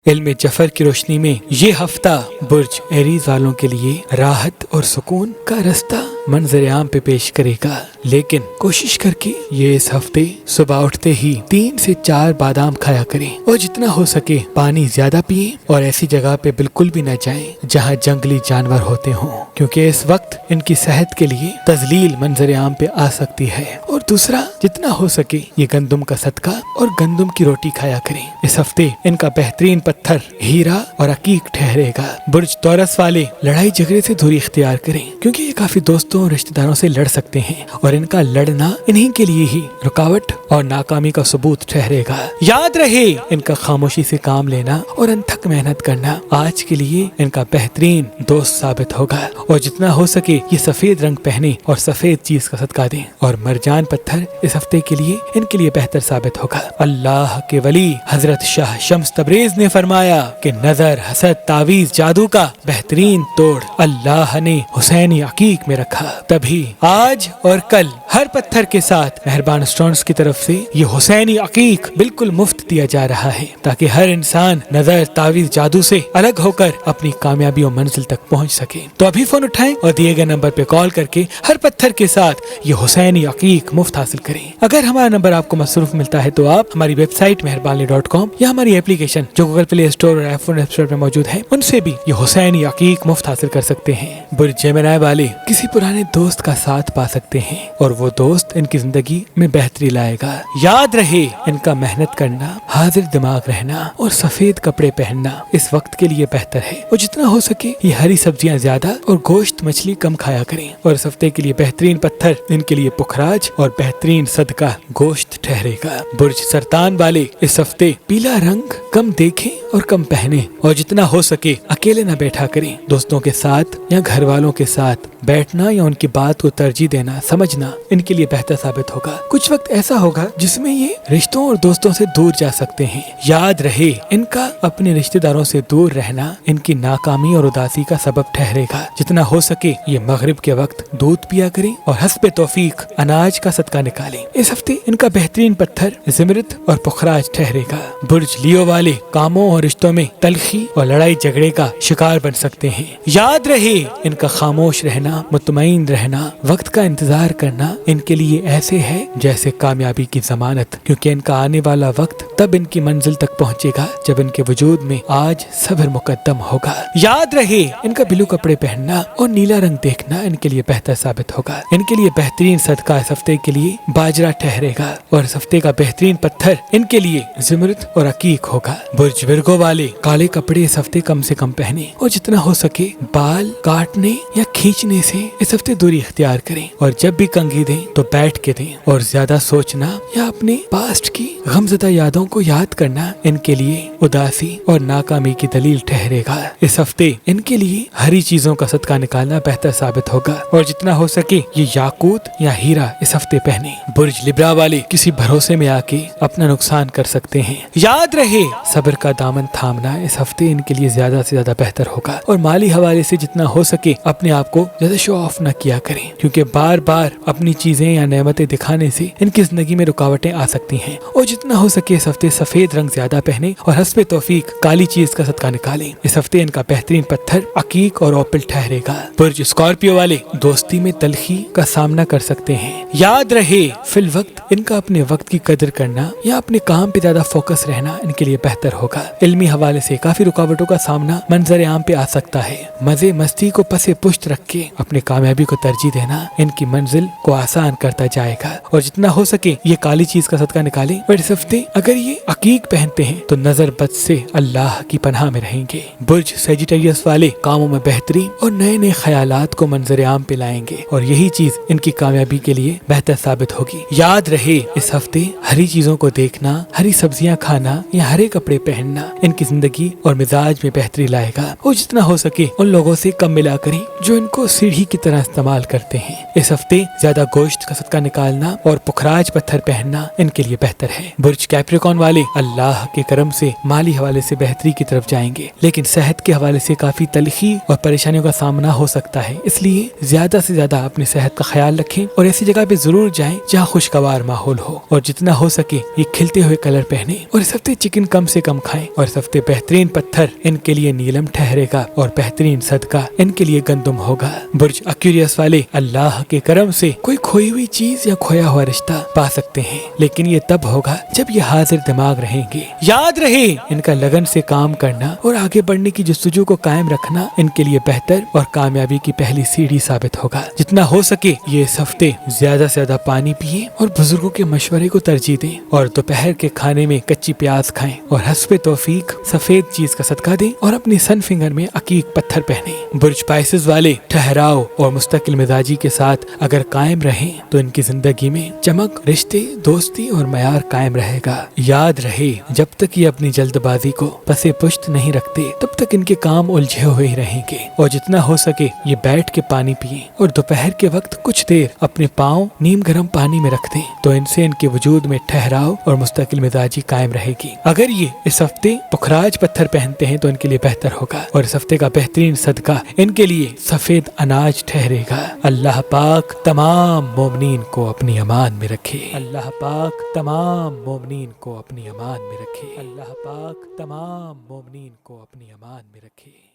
علم جفر کی روشنی میں یہ ہفتہ برج ایریز والوں کے لیے راحت اور سکون کا رستہ منظر عام پہ پیش کرے گا، لیکن کوشش کر کے یہ اس ہفتے صبح اٹھتے ہی 3 سے 4 بادام کھایا کریں اور جتنا ہو سکے پانی زیادہ پئیں اور ایسی جگہ پہ بالکل بھی نہ جائیں جہاں جنگلی جانور ہوتے ہوں، کیونکہ اس وقت ان کی صحت کے لیے تذلیل منظر عام پہ آ سکتی ہے۔ اور دوسرا، جتنا ہو سکے یہ گندم کا صدقہ اور گندم کی روٹی کھایا کریں۔ اس ہفتے ان کا بہترین پتھر ہیرا اور عقیق ٹھہرے گا۔ برج تورس والے لڑائی جھگڑے سے دوری اختیار کریں، کیونکہ یہ کافی دوستوں اور رشتہ داروں سے لڑ سکتے ہیں اور ان کا لڑنا انہی کے لیے ہی رکاوٹ اور ناکامی کا ثبوت ٹھہرے گا۔ یاد رہے، ان کا خاموشی سے کام لینا اور انتھک محنت کرنا آج کے لیے ان کا بہترین دوست ثابت ہوگا، اور جتنا ہو سکے یہ سفید رنگ پہنے اور سفید چیز کا صدقہ دیں، اور مرجان پتھر اس ہفتے کے لیے ان کے لیے بہتر ثابت ہوگا۔ اللہ کے ولی حضرت شاہ شمس تبریز نے فرمایا کہ نظر، حسد، تعویذ، جادو کا بہترین توڑ اللہ نے حسینی عقیق میں رکھا، تبھی آج اور کل ہر پتھر کے ساتھ مہربان اسٹونز کی طرف سے یہ حسینی عقیق بالکل مفت دیا جا رہا ہے، تاکہ ہر انسان نظر، تعویذ، جادو سے الگ ہو کر اپنی کامیابی اور منزل تک پہنچ سکے۔ تو ابھی فون اٹھائیں اور دیے گئے نمبر پہ کال کر کے ہر پتھر کے ساتھ یہ حسینی عقیق مفت حاصل کریں۔ اگر ہمارا نمبر آپ کو مصروف ملتا ہے تو آپ ہماری ویب سائٹ مہربانی.com یا ہماری اپلیکیشن جو گوگل پلے اسٹور اور آئی فون ایپ اسٹور پہ موجود ہے ان سے بھی یہ حسینی عقیق مفت حاصل کر سکتے ہیں۔ برج جیمنائی والے کسی پرانے دوست کا ساتھ پا سکتے ہیں اور وہ دوست ان کی زندگی میں بہتری لائے گا۔ یاد رہے، ان کا محنت کرنا، حاضر دماغ رہنا اور سفید کپڑے پہننا اس وقت کے لیے بہتر ہے، اور جتنا ہو سکے یہ ہری سبزیاں زیادہ اور گوشت مچھلی کم کھایا کریں، اور اس ہفتے کے لیے بہترین پتھر ان کے لیے پخراج اور بہترین صدقہ گوشت ٹھہرے گا۔ برج سرطان والے اس ہفتے پیلا رنگ کم دیکھیں اور کم پہنے، اور جتنا ہو سکے اکیلے نہ بیٹھا کریں، دوستوں کے ساتھ یا گھر والوں کے ساتھ بیٹھنا یا ان کی بات کو ترجیح دینا سمجھنا ان کے لیے بہتر ثابت ہوگا۔ کچھ وقت ایسا ہوگا جس میں یہ رشتوں اور دوستوں سے دور جا سکتے ہیں۔ یاد رہے، ان کا اپنے رشتہ داروں سے دور رہنا ان کی ناکامی اور اداسی کا سبب ٹھہرے گا۔ جتنا ہو سکے یہ مغرب کے وقت دودھ پیا کریں اور حسب توفیق اناج کا صدقہ نکالیں۔ اس ہفتے ان کا بہترین پتھر زمرد اور پخراج ٹھہرے گا۔ برج لیو والے کاموں اور رشتوں میں تلخی اور لڑائی جھگڑے کا شکار بن سکتے ہیں۔ یاد رہے، ان کا خاموش رہنا، مطمئن رہنا، وقت کا انتظار کرنا ان کے لیے ایسے ہے جیسے کامیابی کی ضمانت، کیونکہ ان کا آنے والا وقت تب ان کی منزل تک پہنچے گا جب ان کے وجود میں آج صبر مقدم ہوگا۔ یاد رہے، ان کا بلو کپڑے پہننا اور نیلا رنگ دیکھنا ان کے لیے بہتر ثابت ہوگا۔ ان کے لیے بہترین صدقہ اس ہفتے کے لیے باجرہ ٹھہرے گا، اور اس ہفتے کا بہترین پتھر ان کے لیے زمرد اور عقیق ہوگا۔ برج ورگو والے کالے کپڑے اس ہفتے کم سے کم پہنے، اور جتنا ہو سکے بال کاٹنے یا کھینچنے سے اس ہفتے دوری اختیار کریں، اور جب بھی کنگھی دیں تو بیٹھ کے دیں، اور زیادہ سوچنا یا اپنے پاسٹ کی غمزدہ یادوں کو یاد کرنا ان کے لیے اداسی اور ناکامی کی دلیل ٹھہرے گا۔ اس ہفتے ان کے لیے ہری چیزوں کا صدقہ نکالنا بہتر ثابت ہوگا، اور جتنا ہو سکے یہ یاقوت یا ہیرا اس ہفتے پہنے۔ برج لبرا والے کسی بھروسے میں آ کے اپنا نقصان کر سکتے ہیں۔ یاد رہے، صبر کا دامن تھامنا اس ہفتے ان کے لیے زیادہ سے زیادہ بہتر ہوگا، اور مالی حوالے سے جتنا ہو سکے اپنے آپ کو زیادہ شو آف نہ کیا کریں، کیونکہ بار بار اپنی چیزیں یا نعمتیں دکھانے سے ان کی زندگی میں رکاوٹیں آ سکتی ہیں، اور جتنا ہو سکے اس ہفتے سفید رنگ زیادہ پہنے اور حسب توفیق کالی چیز کا صدقہ نکالیں۔ اس ہفتے ان کا بہترین پتھر عقیق اور اوپل ٹھہرے گا۔ برج اسکارپیو والے دوستی میں تلخی کا سامنا کر سکتے ہیں۔ یاد رہے، فی الوقت ان کا اپنے وقت کی قدر کرنا یا اپنے کام پہ زیادہ فوکس رہنا ان کے لیے بہتر ہوگا۔ علمی حوالے سے کافی رکاوٹوں کا سامنا منظر عام پہ آ سکتا ہے۔ مزے مستی کو پسے پشت رکھ کے اپنے کامیابی کو ترجیح دینا ان کی منزل کو آسان کرتا جائے گا، اور جتنا ہو سکے یہ کالی چیز کا صدقہ نکالیں، اور اس ہفتے اگر یہ عقیق پہنتے ہیں تو نظر بد سے اللہ کی پناہ میں رہیں گے۔ برج سیجیٹیریس والے کاموں میں بہتری اور نئے نئے خیالات کو منظر عام پہ لائیں گے، اور یہی چیز ان کی کامیابی کے لیے بہتر ثابت ہوگی۔ یاد رہے، اس ہفتے ہری چیزوں کو دیکھنا، ہری سبزیاں کھانا یا ہرے کپڑے پہننا ان کی زندگی اور مزاج میں بہتری لائے گا، اور جتنا ہو سکے ان لوگوں سے کم ملا کریں جو ان کو سیڑھی کی طرح استعمال کرتے ہیں۔ اس ہفتے زیادہ گوشت کا صدقہ نکالنا اور پخراج پتھر پہننا ان کے لیے بہتر ہے۔ برج کیپریکون والے اللہ کے کرم سے مالی حوالے سے بہتری کی طرف جائیں گے، لیکن صحت کے حوالے سے کافی تلخی اور پریشانیوں کا سامنا ہو سکتا ہے، اس لیے زیادہ سے زیادہ اپنی صحت کا خیال رکھیں اور ایسی جگہ پہ ضرور جائیں جہاں خوشگوار ماحول ہو، اور جتنا ہو سکے یہ کھلتے ہوئے کلر پہنیں، اور اس ہفتے چکن کم سے کم کھائیں، اور اس ہفتے بہترین پتھر ان کے لیے نیلم ٹھہرے گا اور بہترین صدقہ ان کے لیے گندم ہوگا۔ برج ایکویریس والے اللہ کے کرم سے کوئی کھوئی ہوئی چیز یا کھویا ہوا رشتہ پا سکتے ہیں، لیکن یہ تب ہوگا جب یہ حاضر دماغ رہیں گے۔ یاد رہے ان کا لگن سے کام کرنا اور آگے بڑھنے کی جستجو کو قائم رکھنا ان کے لیے بہتر اور کامیابی کی پہلی سیڑھی ثابت ہوگا۔ جتنا ہو سکے یہ اس ہفتے زیادہ سے زیادہ پانی پیئیں اور بزرگوں کے مشورے کو ترجیح دیں، اور دوپہر کے کھانے میں کچی پیاز کھائیں، اور حسب توفیق سفید چیز کا صدقہ دیں اور اپنی سن فنگر میں عقیق پتھر پہنیں۔ برج پائسز والے ٹھہراؤ اور مستقل مزاجی کے ساتھ اگر قائم رہیں تو ان کی زندگی میں چمک، رشتے، دوستی اور معیار قائم رہے گا۔ یاد رہے جب تک یہ اپنی جلد بازی کو پسے پشت نہیں رکھتے تب تک ان کے کام الجھے ہوئے ہی رہیں گے، اور جتنا ہو سکے یہ بیٹھ کے پانی پئیں اور دوپہر کے وقت کچھ دیر اپنے پاؤں نیم گرم پانی میں رکھ دیں تو ان سے ان کے وجود میں ٹھہراؤ اور مستقل مزاجی قائم رہے گی۔ اگر یہ اس ہفتے پخراج پتھر پہنتے ہیں تو ان کے لیے بہتر ہوگا، اور اس ہفتے کا بہترین صدقہ ان کے لیے سفید اناج ٹھہرے گا۔ اللہ پاک تمام مومنین کو اپنی امان میں رکھے۔ اللہ پاک تمام مومنین کو اپنی امان میں رکھے۔ اللہ پاک تمام مومنین کو اپنی امان میں رکھے۔